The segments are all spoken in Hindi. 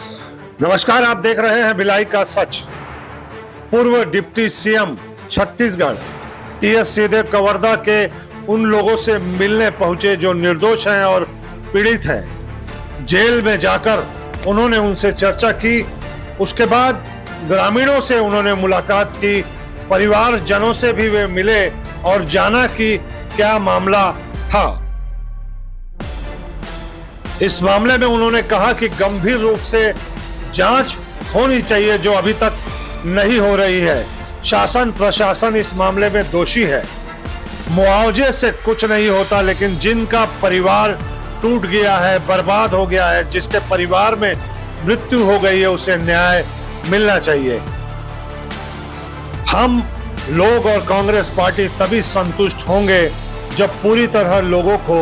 नमस्कार, आप देख रहे हैं भिलाई का सच। पूर्व डिप्टी सीएम छत्तीसगढ़ टीएस सीधे कवर्धा के उन लोगों से मिलने पहुंचे जो निर्दोष हैं और पीड़ित हैं। जेल में जाकर उन्होंने उनसे चर्चा की। उसके बाद ग्रामीणों से उन्होंने मुलाकात की, परिवारजनों से भी वे मिले और जाना कि क्या मामला था। इस मामले में उन्होंने कहा कि गंभीर रूप से जांच होनी चाहिए जो अभी तक नहीं हो रही है। शासन प्रशासन इस मामले में दोषी है। मुआवजे से कुछ नहीं होता, लेकिन जिनका परिवार टूट गया है, बर्बाद हो गया है, जिसके परिवार में मृत्यु हो गई है, उसे न्याय मिलना चाहिए। हम लोग और कांग्रेस पार्टी तभी संतुष्ट होंगे जब पूरी तरह लोगों को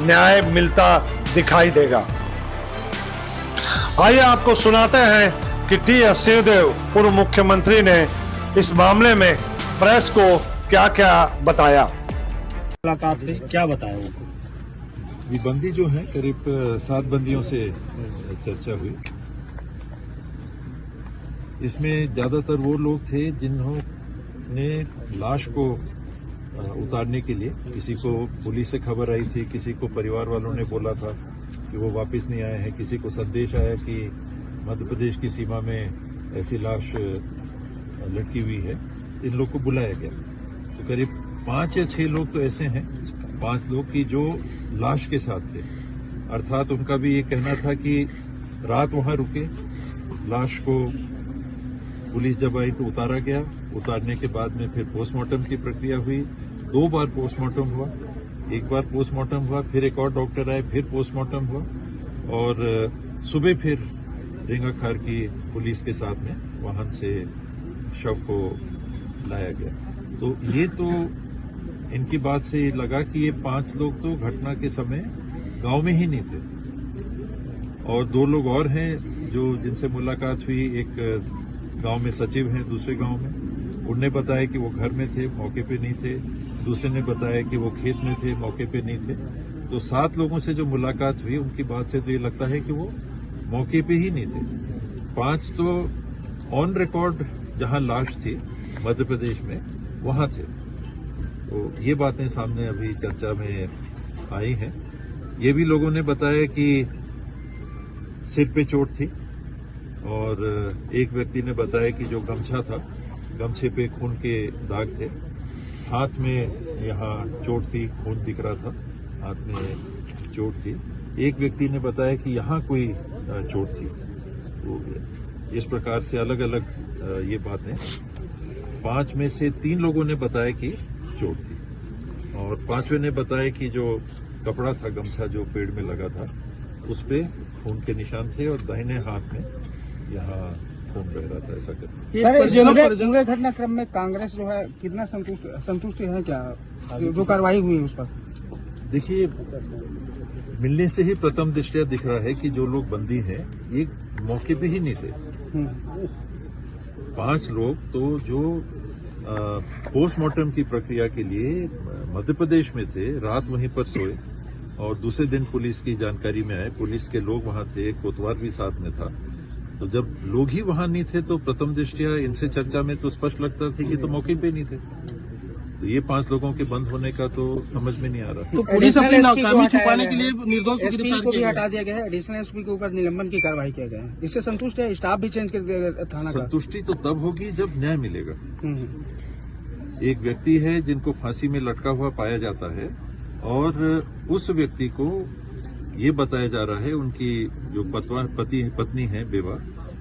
न्याय मिलता दिखाई देगा। आइए आपको सुनाते हैं कि टीएस सिंहदेव पूर्व मुख्यमंत्री ने इस मामले में प्रेस को क्या क्या बताया। मुलाकात में क्या बताया उनको? ये बंदी जो है करीब 7 बंदियों से चर्चा हुई। इसमें ज्यादातर वो लोग थे जिन्होंने लाश को उतारने के लिए, किसी को पुलिस से खबर आई थी, किसी को परिवार वालों ने बोला था कि वो वापस नहीं आए हैं, किसी को संदेश आया कि मध्य प्रदेश की सीमा में ऐसी लाश लटकी हुई है। इन लोग को बुलाया गया। तो करीब 5 या 6 लोग तो ऐसे हैं, 5 लोग की जो लाश के साथ थे। अर्थात उनका भी ये कहना था कि रात वहां रुके, लाश को पुलिस जब आई तो उतारा गया। उतारने के बाद में फिर पोस्टमार्टम की प्रक्रिया हुई। 2 बार पोस्टमार्टम हुआ। एक बार पोस्टमार्टम हुआ, फिर एक और डॉक्टर आए, फिर पोस्टमार्टम हुआ और सुबह फिर रिंगाखार की पुलिस के साथ में वाहन से शव को लाया गया। तो ये तो इनकी बात से लगा कि ये 5 लोग तो घटना के समय गांव में ही नहीं थे। और 2 लोग और हैं जो जिनसे मुलाकात हुई। एक गांव में सचिव हैं, दूसरे गांव में। उनने बताया कि वो घर में थे, मौके पे नहीं थे। दूसरे ने बताया कि वो खेत में थे, मौके पे नहीं थे। तो 7 लोगों से जो मुलाकात हुई उनकी बात से तो ये लगता है कि वो मौके पे ही नहीं थे। 5 तो ऑन रिकॉर्ड जहां लाश थी मध्य प्रदेश में वहां थे। तो ये बातें सामने अभी चर्चा में आई हैं। ये भी लोगों ने बताया कि सिर पे चोट थी और एक व्यक्ति ने बताया कि जो गमछा था, गमछे पे खून के दाग थे। हाथ में यहाँ चोट थी, खून दिख रहा था, हाथ में चोट थी। एक व्यक्ति ने बताया कि यहाँ कोई चोट थी। तो इस प्रकार से अलग अलग ये बातें। 5 में से 3 लोगों ने बताया कि चोट थी और 5वें ने बताया कि जो कपड़ा था, गमछा जो पेड़ में लगा था, उस पे खून के निशान थे और दाहिने हाथ में यहाँ खून बह रहा था। ऐसा करके पूरे घटनाक्रम में कांग्रेस जो है कितना संतुष्ट है क्या जो कार्रवाई हुई है उस पर? देखिए, मिलने से ही प्रथम दृष्टया दिख रहा है कि जो लोग बंदी हैं ये मौके पे ही नहीं थे। 5 लोग तो जो पोस्टमार्टम की प्रक्रिया के लिए मध्य प्रदेश में थे, रात वहीं पर सोए और दूसरे दिन पुलिस की जानकारी में आए। पुलिस के लोग वहां थे, कोतवाल भी साथ में था। तो जब लोग ही वहां नहीं थे तो प्रथम दृष्टया इनसे चर्चा में तो स्पष्ट लगता था कि तो मौके पे नहीं थे। तो ये 5 लोगों के बंद होने का तो समझ में नहीं आ रहा। तो पुलिस अपनी नाकामी छुपाने के लिए निर्दोष को भी हटा दिया गया है। एडिशनल एसपी के ऊपर निलंबन की कार्रवाई किया गया है। इससे संतुष्ट है? स्टाफ भी चेंज कर दिया थाना का? संतुष्टि तो तब होगी जब न्याय मिलेगा। एक व्यक्ति है जिनको फांसी में लटका हुआ पाया जाता है और उस व्यक्ति को ये बताया जा रहा है, उनकी जो पत्नी है बेवा,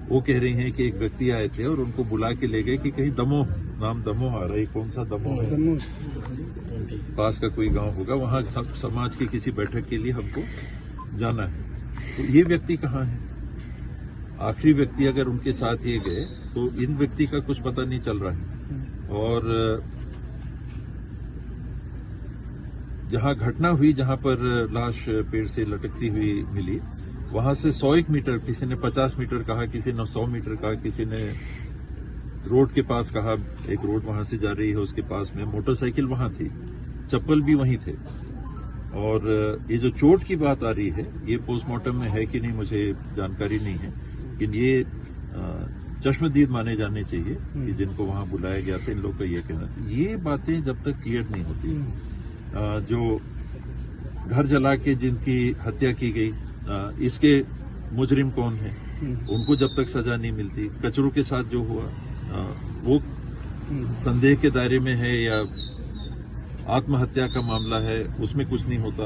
वो कह रही हैं कि एक व्यक्ति आए थे और उनको बुला के ले गए कि कहीं दमोह, नाम दमोह आ रहा है, कौन सा दमोह है, पास का कोई गांव होगा, वहां समाज की किसी बैठक के लिए हमको जाना है। तो ये व्यक्ति कहाँ है? आखिरी व्यक्ति अगर उनके साथ ये गए तो इन व्यक्ति का कुछ पता नहीं चल रहा है। और जहां घटना हुई, जहां पर लाश पेड़ से लटकती हुई मिली, वहां से 100 मीटर, किसी ने 50 मीटर कहा, किसी ने 100 मीटर कहा, किसी ने रोड के पास कहा। एक रोड वहां से जा रही है, उसके पास में मोटरसाइकिल वहां थी, चप्पल भी वहीं थे। और ये जो चोट की बात आ रही है, ये पोस्टमार्टम में है कि नहीं मुझे जानकारी नहीं है, लेकिन ये चश्मदीद माने जाने चाहिए कि जिनको वहां बुलाया गया था, इन लोग का ये कहना था। ये बातें जब तक क्लियर नहीं होती, जो घर जला के जिनकी हत्या की गई, इसके मुजरिम कौन है, उनको जब तक सजा नहीं मिलती, कचरों के साथ जो हुआ वो संदेह के दायरे में है या आत्महत्या का मामला है, उसमें कुछ नहीं होता।